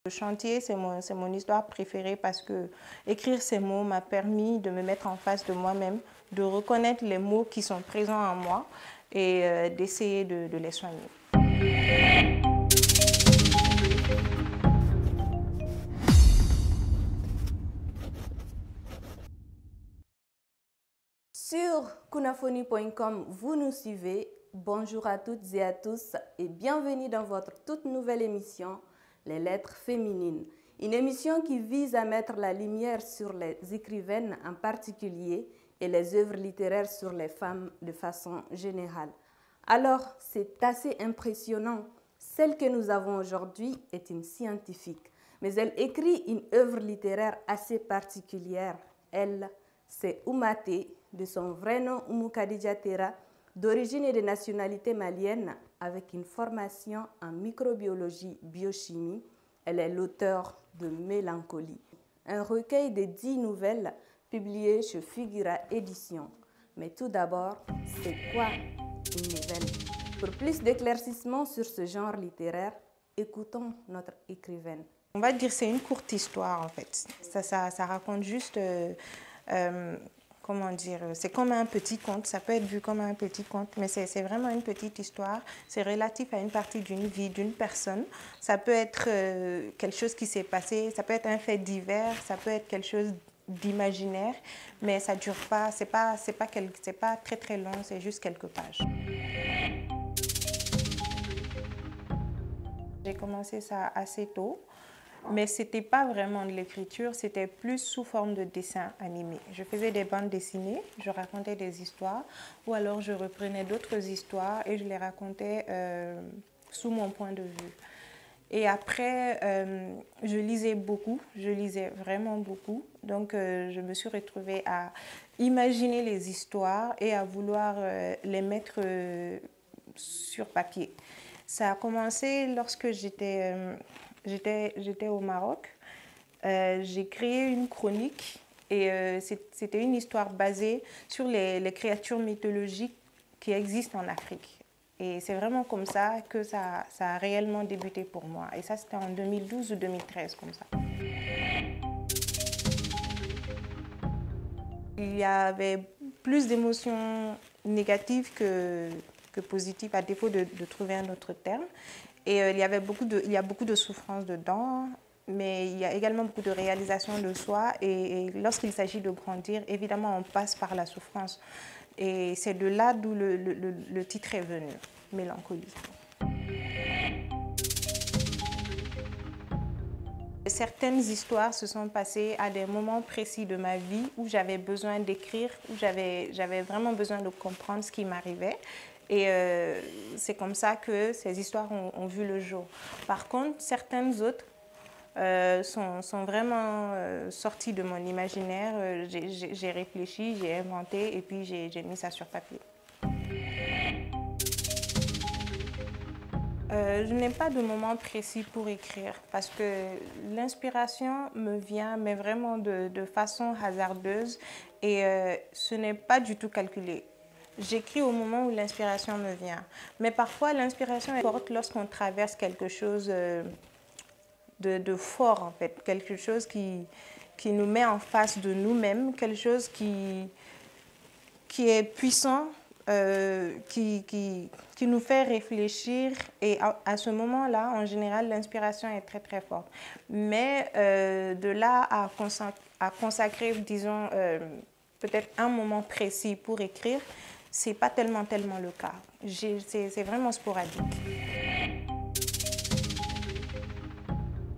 Le chantier, c'est mon histoire préférée parce que écrire ces mots m'a permis de me mettre en face de moi-même, de reconnaître les mots qui sont présents en moi et d'essayer de les soigner. Sur kunafoni.com, vous nous suivez. Bonjour à toutes et à tous et bienvenue dans votre toute nouvelle émission, Les Lettres féminines. Une émission qui vise à mettre la lumière sur les écrivaines en particulier et les œuvres littéraires sur les femmes de façon générale. Alors, c'est assez impressionnant. Celle que nous avons aujourd'hui est une scientifique, mais elle écrit une œuvre littéraire assez particulière. Elle, c'est Oumaté, de son vrai nom Oumou Khadija Tera, d'origine et de nationalité malienne, avec une formation en microbiologie biochimie. Elle est l'auteure de Mélancolie, un recueil de 10 nouvelles publiées chez Figura Éditions. Mais tout d'abord, c'est quoi une nouvelle? Pour plus d'éclaircissements sur ce genre littéraire, écoutons notre écrivaine. On va dire que c'est une courte histoire en fait. Ça raconte juste... comment dire, c'est comme un petit conte, ça peut être vu comme un petit conte, mais c'est vraiment une petite histoire. C'est relatif à une partie d'une vie, d'une personne. Ça peut être quelque chose qui s'est passé, ça peut être un fait divers, ça peut être quelque chose d'imaginaire, mais ça ne dure pas, c'est pas très très long, c'est juste quelques pages. J'ai commencé ça assez tôt. Mais ce n'était pas vraiment de l'écriture, c'était plus sous forme de dessin animé. Je faisais des bandes dessinées, je racontais des histoires, ou alors je reprenais d'autres histoires et je les racontais sous mon point de vue. Et après, je lisais beaucoup, je lisais vraiment beaucoup. Donc, je me suis retrouvée à imaginer les histoires et à vouloir les mettre sur papier. Ça a commencé lorsque j'étais au Maroc. J'ai créé une chronique et c'était une histoire basée sur les créatures mythologiques qui existent en Afrique. Et c'est vraiment comme ça que ça a réellement débuté pour moi. Et ça, c'était en 2012 ou 2013, comme ça. Il y avait plus d'émotions négatives que positives, à défaut de trouver un autre terme. Et il y a beaucoup de souffrance dedans, mais il y a également beaucoup de réalisation de soi. Et lorsqu'il s'agit de grandir, évidemment, on passe par la souffrance. Et c'est de là d'où le titre est venu, Mélancolie. Certaines histoires se sont passées à des moments précis de ma vie où j'avais besoin d'écrire, où j'avais vraiment besoin de comprendre ce qui m'arrivait. Et c'est comme ça que ces histoires ont vu le jour. Par contre, certaines autres sont vraiment sorties de mon imaginaire. J'ai réfléchi, j'ai inventé et puis j'ai mis ça sur papier. Je n'ai pas de moment précis pour écrire parce que l'inspiration me vient, mais vraiment de façon hasardeuse et ce n'est pas du tout calculé. J'écris au moment où l'inspiration me vient, mais parfois l'inspiration est forte lorsqu'on traverse quelque chose de fort en fait, quelque chose qui nous met en face de nous-mêmes, quelque chose qui est puissant, qui nous fait réfléchir et à ce moment-là, en général, l'inspiration est très très forte. Mais de là à consacrer, disons, peut-être un moment précis pour écrire, c'est pas tellement le cas. C'est vraiment sporadique.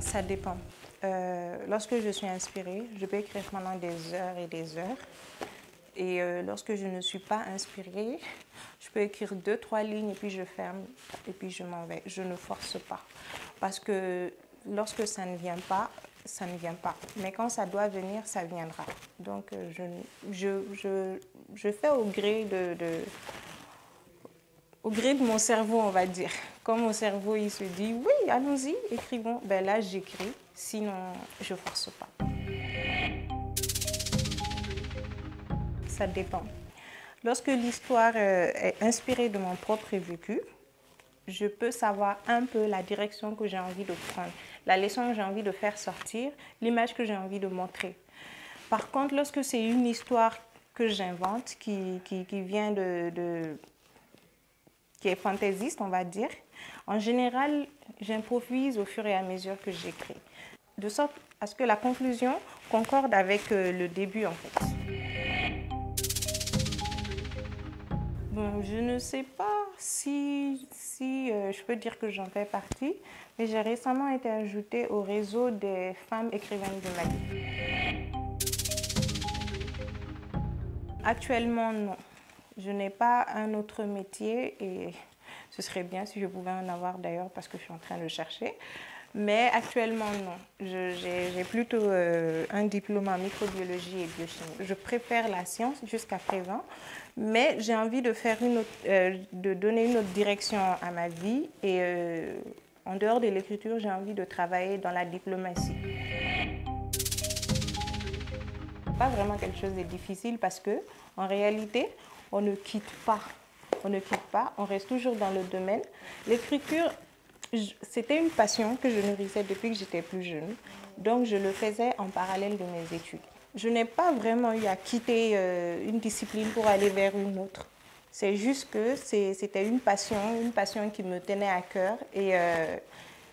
Ça dépend. Lorsque je suis inspirée, je peux écrire pendant des heures et des heures. Et lorsque je ne suis pas inspirée, je peux écrire 2-3 lignes et puis je ferme et puis je m'en vais. Je ne force pas. Parce que lorsque ça ne vient pas, ça ne vient pas. Mais quand ça doit venir, ça viendra. Donc je fais au gré de mon cerveau, on va dire. Quand mon cerveau il se dit « oui, allons-y, écrivons », ben là j'écris, sinon je ne force pas. Ça dépend. Lorsque l'histoire est inspirée de mon propre vécu, je peux savoir un peu la direction que j'ai envie de prendre, la leçon que j'ai envie de faire sortir, l'image que j'ai envie de montrer. Par contre, lorsque c'est une histoire que j'invente, qui vient qui est fantaisiste, on va dire, en général, j'improvise au fur et à mesure que j'écris, de sorte à ce que la conclusion concorde avec le début, en fait. Bon, je ne sais pas si je peux dire que j'en fais partie, mais j'ai récemment été ajoutée au réseau des femmes écrivaines de Mali. Actuellement, non. Je n'ai pas un autre métier et ce serait bien si je pouvais en avoir d'ailleurs parce que je suis en train de le chercher. Mais actuellement, non. J'ai plutôt un diplôme en microbiologie et biochimie. Je préfère la science jusqu'à présent, mais j'ai envie de faire de donner une autre direction à ma vie et en dehors de l'écriture, j'ai envie de travailler dans la diplomatie. Pas vraiment quelque chose de difficile parce que en réalité, on ne quitte pas. On reste toujours dans le domaine. L'écriture, c'était une passion que je nourrissais depuis que j'étais plus jeune. Donc, je le faisais en parallèle de mes études. Je n'ai pas vraiment eu à quitter une discipline pour aller vers une autre. C'est juste que c'était une passion qui me tenait à cœur et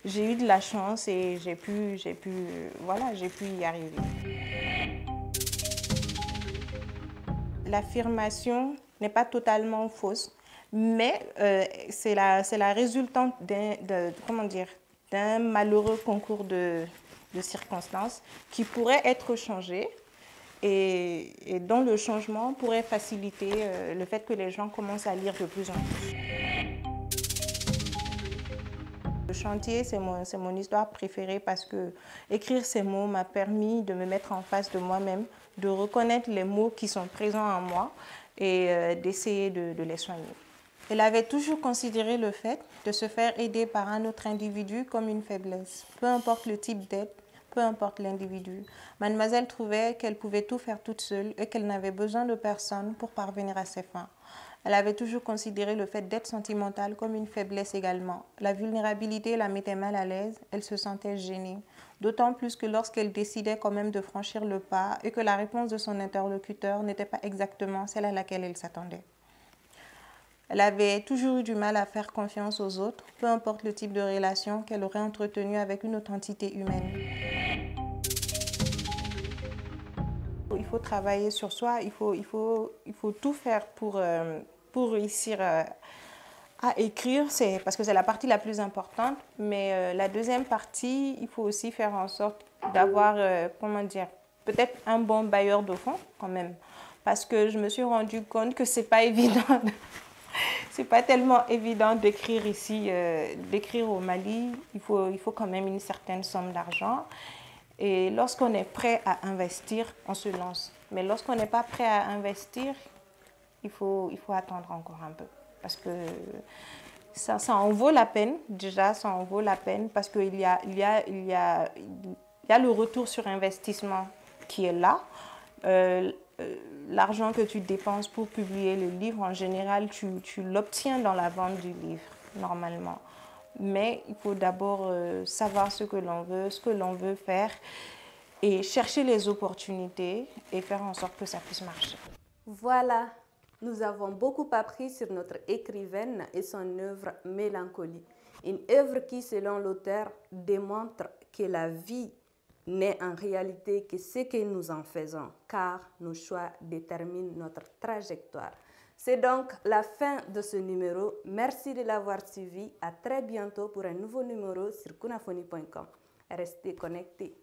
j'ai eu de la chance et j'ai pu y arriver. L'affirmation n'est pas totalement fausse, mais c'est la résultante d'un malheureux concours de circonstances qui pourrait être changé et dont le changement pourrait faciliter le fait que les gens commencent à lire de plus en plus. Le chantier, c'est mon histoire préférée parce que écrire ces mots m'a permis de me mettre en face de moi-même, de reconnaître les mots qui sont présents en moi et d'essayer de les soigner. Elle avait toujours considéré le fait de se faire aider par un autre individu comme une faiblesse, peu importe le type d'aide, peu importe l'individu. Mademoiselle trouvait qu'elle pouvait tout faire toute seule et qu'elle n'avait besoin de personne pour parvenir à ses fins. Elle avait toujours considéré le fait d'être sentimentale comme une faiblesse également. La vulnérabilité la mettait mal à l'aise, elle se sentait gênée. D'autant plus que lorsqu'elle décidait quand même de franchir le pas et que la réponse de son interlocuteur n'était pas exactement celle à laquelle elle s'attendait. Elle avait toujours eu du mal à faire confiance aux autres, peu importe le type de relation qu'elle aurait entretenu avec une autre entité humaine. Il faut travailler sur soi, il faut tout faire pour réussir à écrire, parce que c'est la partie la plus importante, mais la deuxième partie, il faut aussi faire en sorte d'avoir, peut-être un bon bailleur de fonds quand même, parce que je me suis rendu compte que c'est pas évident. C'est pas tellement évident d'écrire ici, d'écrire au Mali. Il faut quand même une certaine somme d'argent. Et lorsqu'on est prêt à investir, on se lance. Mais lorsqu'on n'est pas prêt à investir, il faut attendre encore un peu. Parce que ça en vaut la peine. Déjà, ça en vaut la peine parce qu'il y a le retour sur investissement qui est là. L'argent que tu dépenses pour publier le livre, en général, tu l'obtiens dans la vente du livre, normalement. Mais il faut d'abord savoir ce que l'on veut faire et chercher les opportunités et faire en sorte que ça puisse marcher. Voilà, nous avons beaucoup appris sur notre écrivaine et son œuvre Mélancolie. Une œuvre qui, selon l'auteur, démontre que la vie n'est en réalité que ce que nous en faisons, car nos choix déterminent notre trajectoire. C'est donc la fin de ce numéro. Merci de l'avoir suivi. À très bientôt pour un nouveau numéro sur kunafoni.com. Restez connectés.